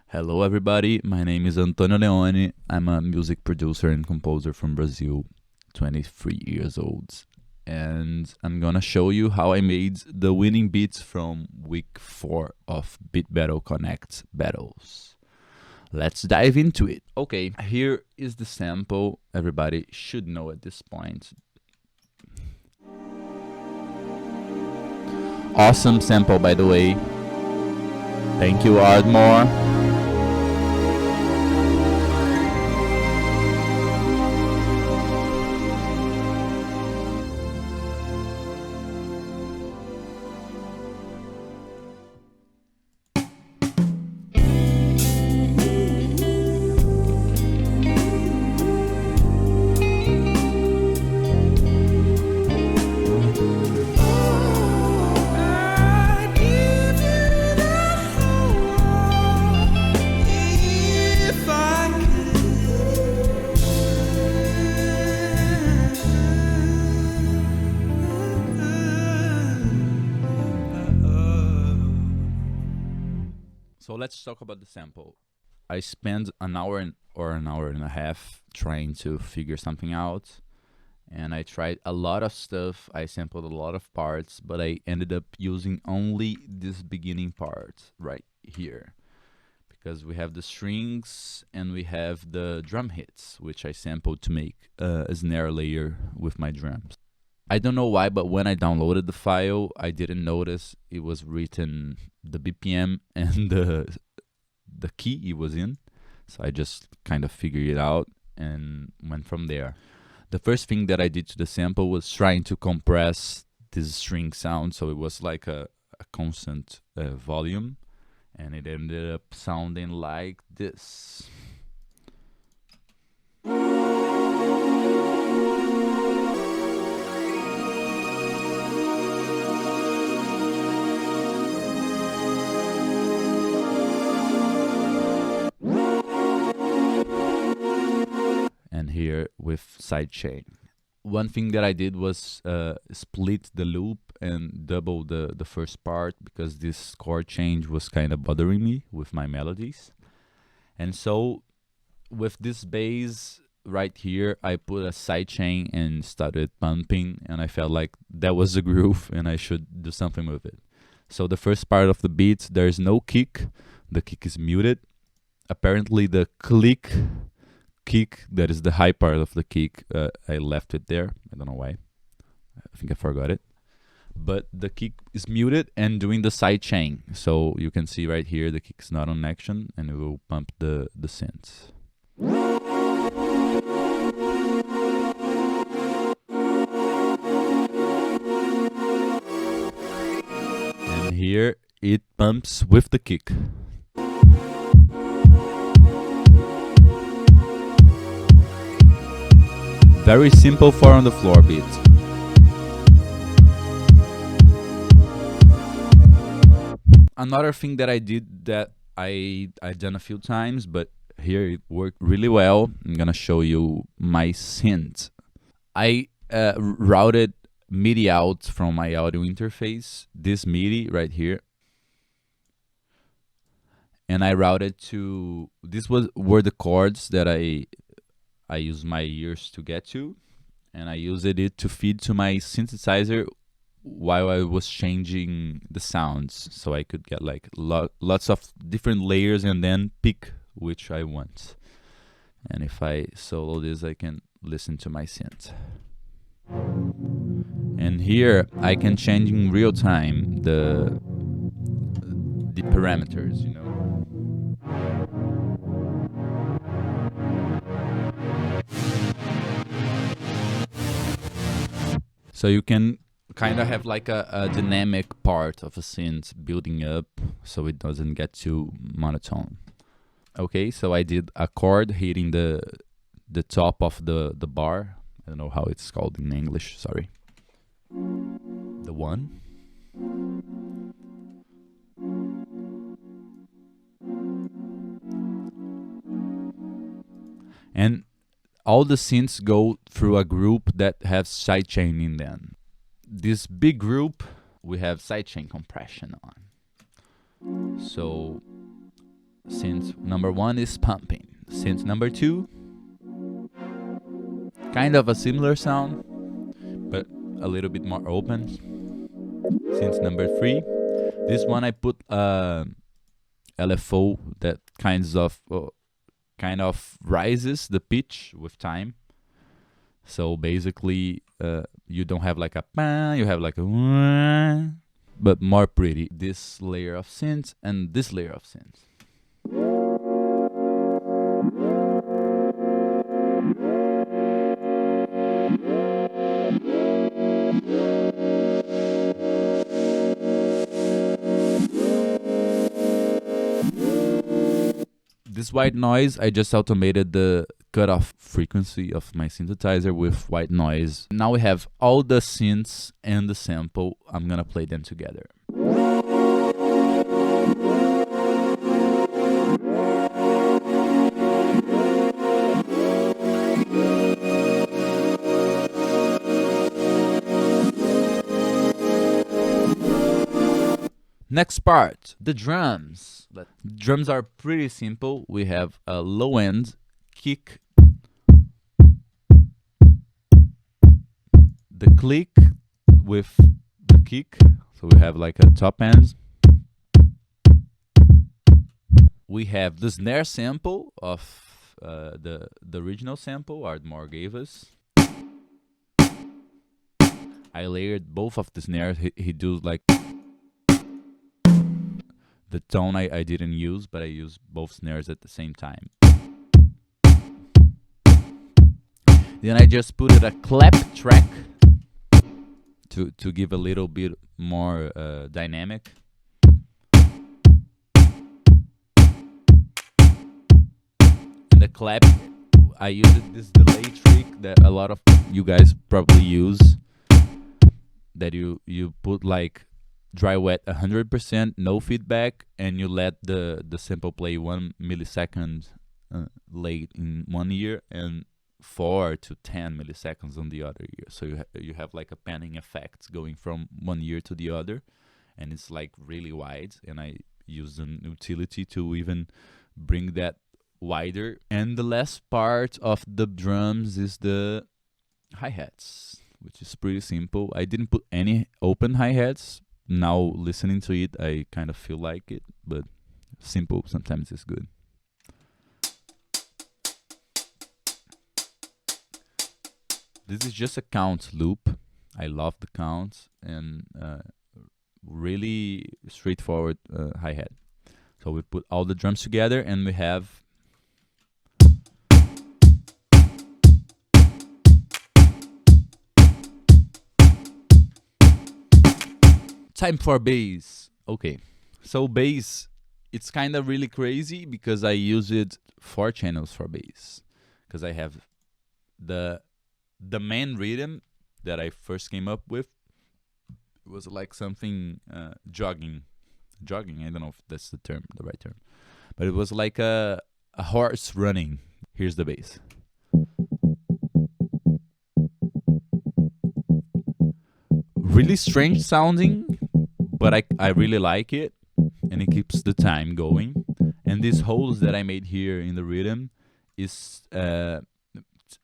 Hello, everybody. My name is Antonio Leoni. I'm a music producer and composer from Brazil, 23 years old. And I'm gonna show you how I made the winning beats from week 4 of Beatconnect battles. Let's dive into it. Okay, here is the sample. Everybody should know at this point. Awesome sample, by the way. Thank you, Ardmore. So let's talk about the sample. I spent an hour or an hour and a half trying to figure something out, and I tried a lot of stuff. I sampled a lot of parts, but I ended up using only this beginning part right here, because we have the strings and we have the drum hits, which I sampled to make a snare layer with my drums. I don't know why, but when I downloaded the file, I didn't notice it was written the BPM and the key it was in. So I just kind of figured it out and went from there. The first thing that I did to the sample was trying to compress this string sound, so it was like a constant volume, and it ended up sounding like this. And here with sidechain. One thing that I did was split the loop and double the first part, because this chord change was kind of bothering me with my melodies. And so with this bass right here, I put a sidechain and started pumping, and I felt like that was the groove and I should do something with it. So the first part of the beat, there is no kick. The kick is muted. Apparently the kick, that is the high part of the kick, I left it there. I don't know why. I think I forgot it. But the kick is muted and doing the side chain. So you can see right here the kick is not on action, and it will pump the synths. And here it pumps with the kick. Very simple 4 on the floor beat. Another thing that I did that I've done a few times, but here it worked really well. I'm gonna show you my synth. I routed MIDI out from my audio interface, this MIDI right here, and I routed to were the chords that I use my ears to get to, and I used it to feed to my synthesizer while I was changing the sounds, so I could get like lots of different layers and then pick which I want. And if I solo this, I can listen to my synth. And here I can change in real time the parameters, you know. So you can kind of have like a dynamic part of a synth building up, so it doesn't get too monotone. Okay, so I did a chord hitting the top of the bar. I don't know how it's called in English, sorry. The 1. And all the synths go through a group that has sidechain in them. This big group we have sidechain compression on. So synth number 1 is pumping. Synth number 2, kind of a similar sound, but a little bit more open. Synth number 3, this one I put LFO that kind of rises the pitch with time. So basically, you don't have like a pa, you have like a, but more pretty. This layer of synth and this layer of synth. This white noise, I just automated the cutoff frequency of my synthesizer with white noise. Now we have all the synths and the sample. I'm gonna play them together. Next part, the drums. The drums are pretty simple. We have a low end kick, the click with the kick. So we have like a top end. We have the snare sample of the original sample Ardmore gave us. I layered both of the snares. He does like the tone I didn't use, but I used both snares at the same time. Then I just put it a clap track to give a little bit more dynamic. And the clap, I used this delay trick that a lot of you guys probably use, that you put like dry wet 100%, no feedback, and you let the sample play 1 millisecond late in one ear and 4 to 10 milliseconds on the other ear. So you have like a panning effect going from one ear to the other, and it's like really wide, and I use an utility to even bring that wider. And the last part of the drums is the hi-hats, which is pretty simple. I didn't put any open hi-hats. Now listening to it, I kind of feel like it, but simple sometimes is good. This is just a count loop. I love the counts, and really straightforward hi-hat. So we put all the drums together, and we have time for bass. Okay, so bass, it's kind of really crazy because I use it 4 channels for bass, because I have the main rhythm that I first came up with. It was like something jogging. I don't know if that's the right term, but it was like a horse running. Here's the bass. Really strange sounding, but I really like it, and it keeps the time going. And these holes that I made here in the rhythm is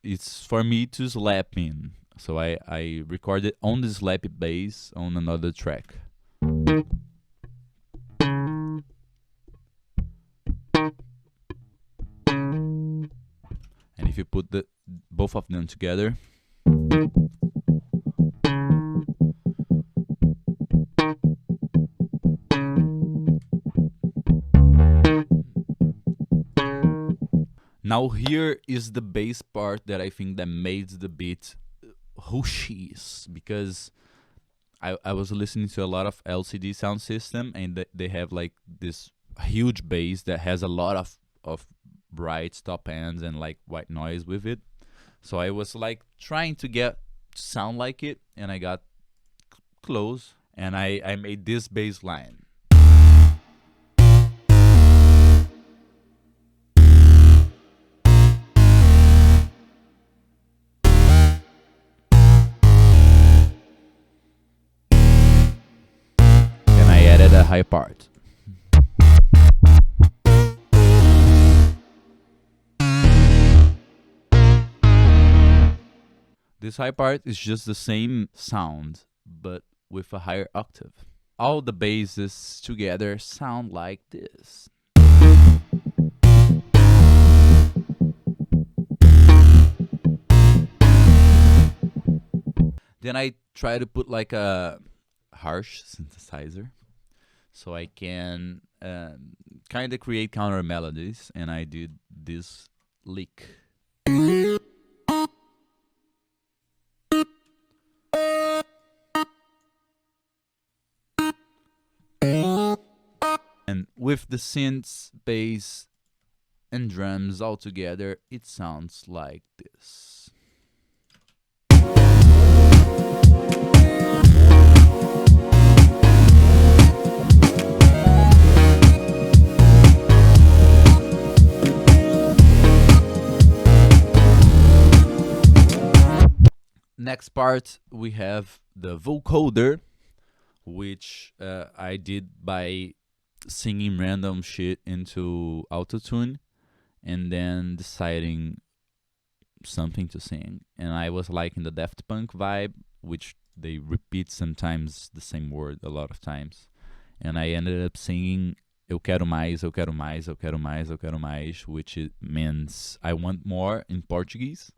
it's for me to slap in. So I recorded on the slappy bass on another track. And if you put both of them together, now here is the bass part that I think that made the beat who she is, because I was listening to a lot of LCD sound system, and they have like this huge bass that has a lot of bright top ends and like white noise with it. So I was like trying to get to sound like it, and I got close, and I made this bass line. the high part. This high part is just the same sound, but with a higher octave. All the basses together sound like this. Then I try to put like a harsh synthesizer so I can kind of create counter melodies, and I did this lick. And with the synths, bass, and drums all together, it sounds like this. Next part, we have the vocoder, which I did by singing random shit into autotune and then deciding something to sing. And I was liking the Daft Punk vibe, which they repeat sometimes the same word a lot of times. And I ended up singing Eu quero mais, eu quero mais, eu quero mais, eu quero mais, which it means I want more in Portuguese.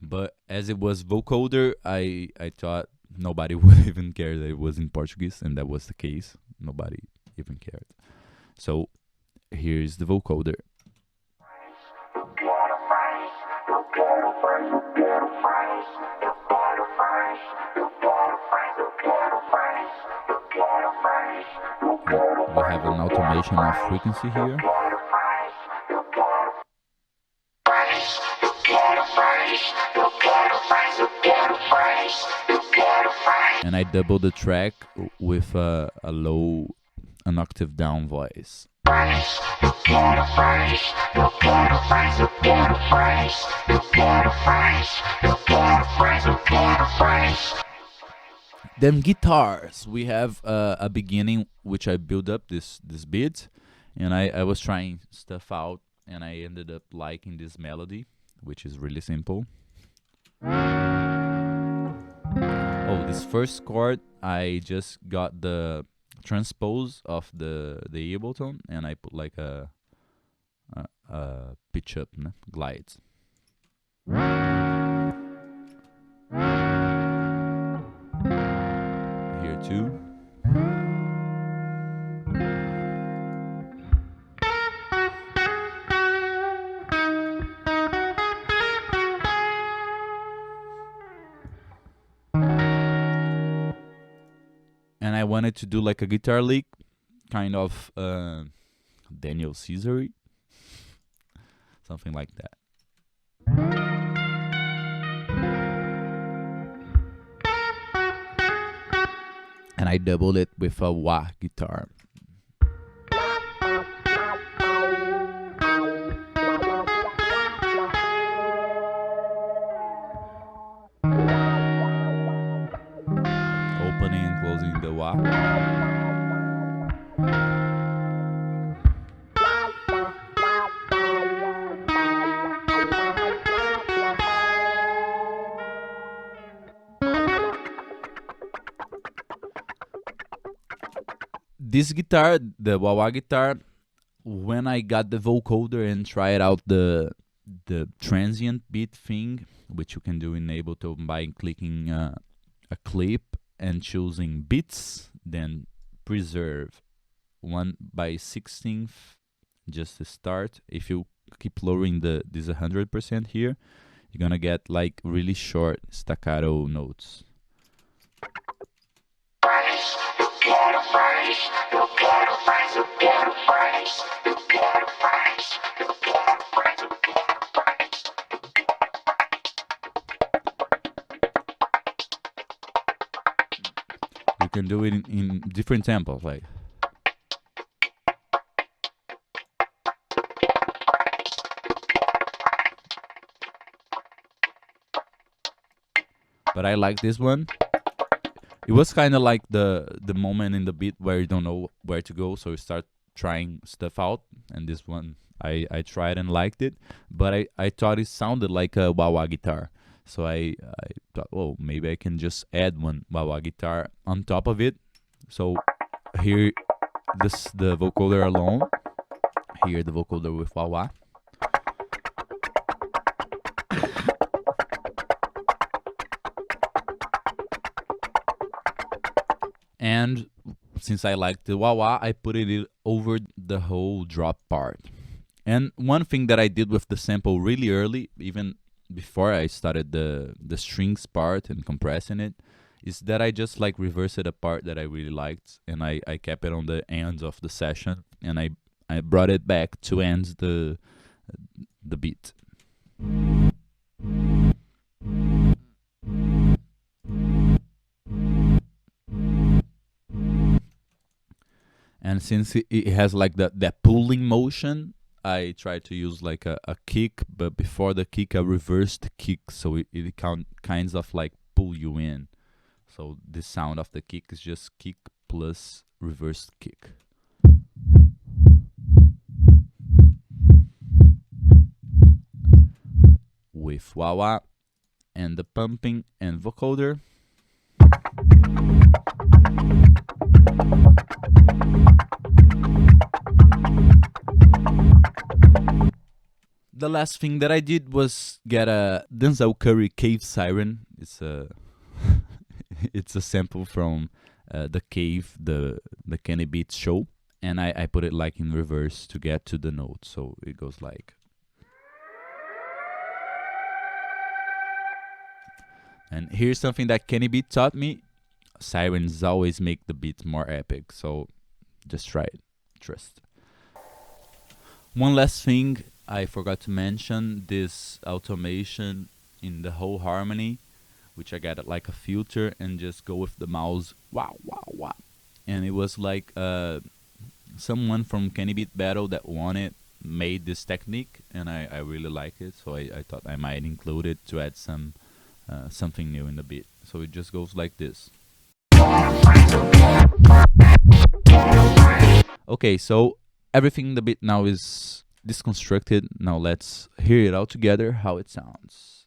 But as it was vocoder, I thought nobody would even care that it was in Portuguese, and that was the case. Nobody even cared. So here's the vocoder. We have an automation of frequency here. And I double the track with a low, an octave down voice. Then guitars, we have a beginning which I build up this beat, and I was trying stuff out, and I ended up liking this melody, which is really simple. Oh, this first chord, I just got the transpose of the Ableton, and I put like a pitch up, glides. Here too. And I wanted to do like a guitar lick, kind of Daniel Caesar, something like that. And I doubled it with a wah guitar. Opening and closing the wah. This guitar, the wah-wah guitar, when I got the vocoder and tried out the transient beat thing, which you can do in Ableton by clicking a clip and choosing beats, then preserve 1/16 just to start. If you keep lowering this 100% here, you're gonna get like really short staccato notes. You can do it in different tempos, like. But I like this one It was kind of like the moment in the beat where you don't know where to go, so you start trying stuff out. And this one, I tried and liked it, but I thought it sounded like a wah wah guitar. So I thought, oh, maybe I can just add one wah wah guitar on top of it. So here, this the vocoder alone. Here the vocoder with wah wah. And since I like the wah wah, I put it over the whole drop part. And one thing that I did with the sample really early, even before I started the strings part and compressing it, is that I just like reversed a part that I really liked, and I kept it on the ends of the session, and I brought it back to end the beat. And since it has like that pulling motion, I try to use like a kick, but before the kick, a reversed kick, so it kinds of like pull you in. So the sound of the kick is just kick plus reversed kick. With wah wah and the pumping and vocoder. The last thing that I did was get a Denzel Curry Cave Siren. It's a it's a sample from the Cave, the Kenny Beats show, and I put it like in reverse to get to the note. So it goes like. And here's something that Kenny Beat taught me: sirens always make the beat more epic. So just try it, trust. One last thing I forgot to mention, this automation in the whole harmony, which I got like a filter and just go with the mouse, wow, wow, wow. And it was like someone from Kenny Beat Battle that won it made this technique, and I really like it, so I thought I might include it to add something new in the beat. So it just goes like this. Okay, so everything in the beat now is disconstructed. Now let's hear it all together, how it sounds.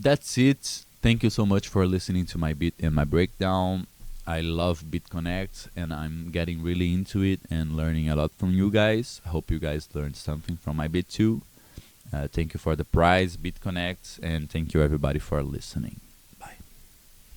That's it. Thank you so much for listening to my beat and my breakdown. I love Beatconnect, and I'm getting really into it and learning a lot from you guys. I hope you guys learned something from my beat too. Thank you for the prize, Beatconnect, and thank you everybody for listening.